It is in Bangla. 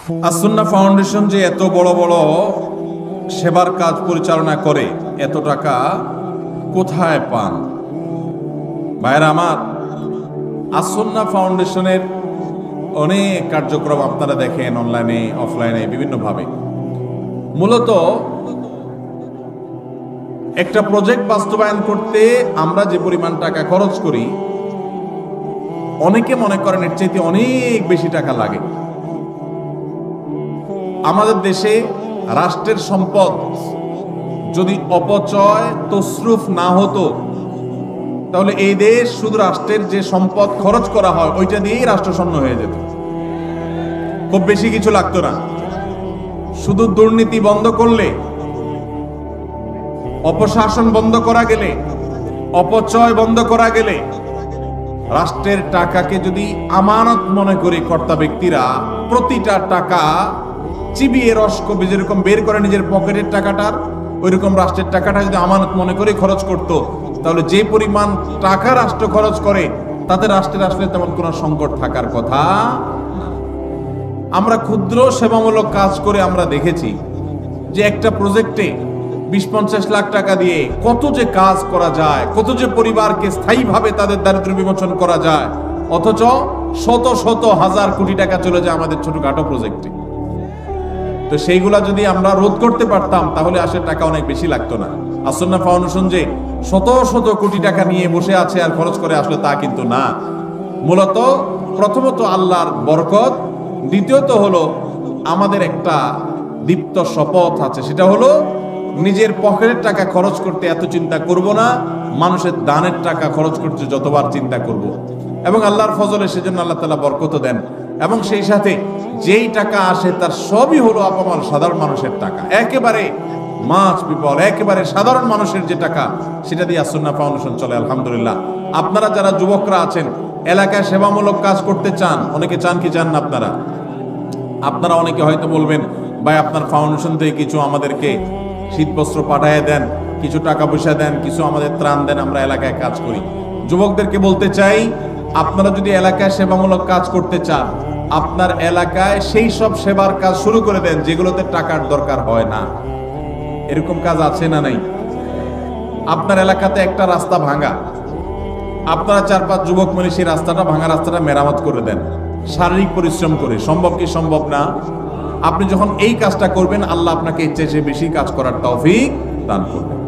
আসুন্নাহ ফাউন্ডেশন যে এত বড় বড় সেবার কাজ পরিচালনা করে, এত টাকা কোথায় পান? ভাইরা আমার, আসুন্নাহ ফাউন্ডেশনের অনেক কার্যক্রম আপনারা দেখেন অনলাইনে, অফলাইনে, বিভিন্নভাবে। মূলত একটা প্রজেক্ট বাস্তবায়ন করতে আমরা যে পরিমাণ টাকা খরচ করি, অনেকে মনে করেন এর চাইতে অনেক বেশি টাকা লাগে। আমাদের দেশে রাষ্ট্রের সম্পদ যদি অপচয় তসরুফ না হতো, তাহলে এই দেশ শুধু রাষ্ট্রের যে সম্পদ খরচ করা হয় ওইটা দিয়েই রাষ্ট্রশূন্য হয়ে যেত, খুব বেশি কিছু লাগতো না। শুধু দুর্নীতি বন্ধ করলে, অপশাসন বন্ধ করা গেলে, অপচয় বন্ধ করা গেলে, রাষ্ট্রের টাকাকে যদি আমানত মনে করে কর্তা ব্যক্তিরা প্রতিটা টাকা চিবিয়ে রস করবে, যেরকম বের করে নিজের পকেটের টাকাটার, ওইরকম রাষ্ট্রের টাকাটা যদি আমানত মনে করে খরচ করত, তাহলে যে পরিমাণ টাকা রাষ্ট্র খরচ করে তাতে রাষ্ট্রের আসলে তেমন কোনো সংকট থাকার কথা না। আমরা ক্ষুদ্র সেবামূলক কাজ করে আমরা দেখেছি যে একটা প্রজেক্টে 20-50 লাখ টাকা দিয়ে কত যে কাজ করা যায়, কত যে পরিবারকে স্থায়ীভাবে তাদের দারিদ্র্য বিমোচন করা যায়, অথচ শত শত হাজার কোটি টাকা চলে যায় আমাদের ছোটখাটো প্রজেক্টে। তো সেইগুলা যদি আমরা রোধ করতে পারতাম তাহলে আসলে টাকা অনেক বেশি লাগতো না। আসুন্নাহ ফাউন্ডেশন যে শত শত কোটি টাকা নিয়ে বসে আছে আর খরচ করে, আসলে তা কিন্তু না। মূলত প্রথমত আল্লাহর বরকত, দ্বিতীয়ত হলো আমাদের একটা দীপ্ত শপথ আছে, সেটা হলো নিজের পকেটের টাকা খরচ করতে এত চিন্তা করব না, মানুষের দানের টাকা খরচ করতে যতবার চিন্তা করব। এবং আল্লাহর ফজলে সেজন্য আল্লাহ তাআলা বরকত দেন। এবং সেই সাথে যেই টাকা আসে তার সবই হলো আপামর সাধারণ মানুষের টাকা, একেবারে মাছ পিপল, একেবারে সাধারণ মানুষের যে টাকা, সেটা দিয়ে আসুন্নাহ ফাউন্ডেশন চলে। আলহামদুলিল্লাহ। আপনারা যারা যুবকরা আছেন, এলাকায় সেবামূলক কাজ করতে চান, অনেকে চান কি চান না আপনারা অনেকে হয়তো বলবেন, ভাই আপনার ফাউন্ডেশন থেকে কিছু আমাদেরকে শীতবস্ত্র পাঠায় দেন, কিছু টাকা পয়সা দেন, কিছু আমাদের ত্রাণ দেন, আমরা এলাকায় কাজ করি। যুবকদেরকে বলতে চাই, আপনারা যদি এলাকায় সেবামূলক কাজ করতে চান, আপনার এলাকায় সেই সব সেবার কাজ শুরু করে দেন যেগুলোতে টাকার দরকার হয় না। এরকম কাজ আছে না নাই? আপনার এলাকাতে একটা রাস্তা ভাঙা, আপনারা 4-5 যুবক মিলে সেই রাস্তাটা, ভাঙা রাস্তাটা মেরামত করে দেন শারীরিক পরিশ্রম করে। সম্ভব কি সম্ভব না? আপনি যখন এই কাজটা করবেন, আল্লাহ আপনাকে এর চেয়ে বেশি কাজ করার তৌফিক দান করবেন।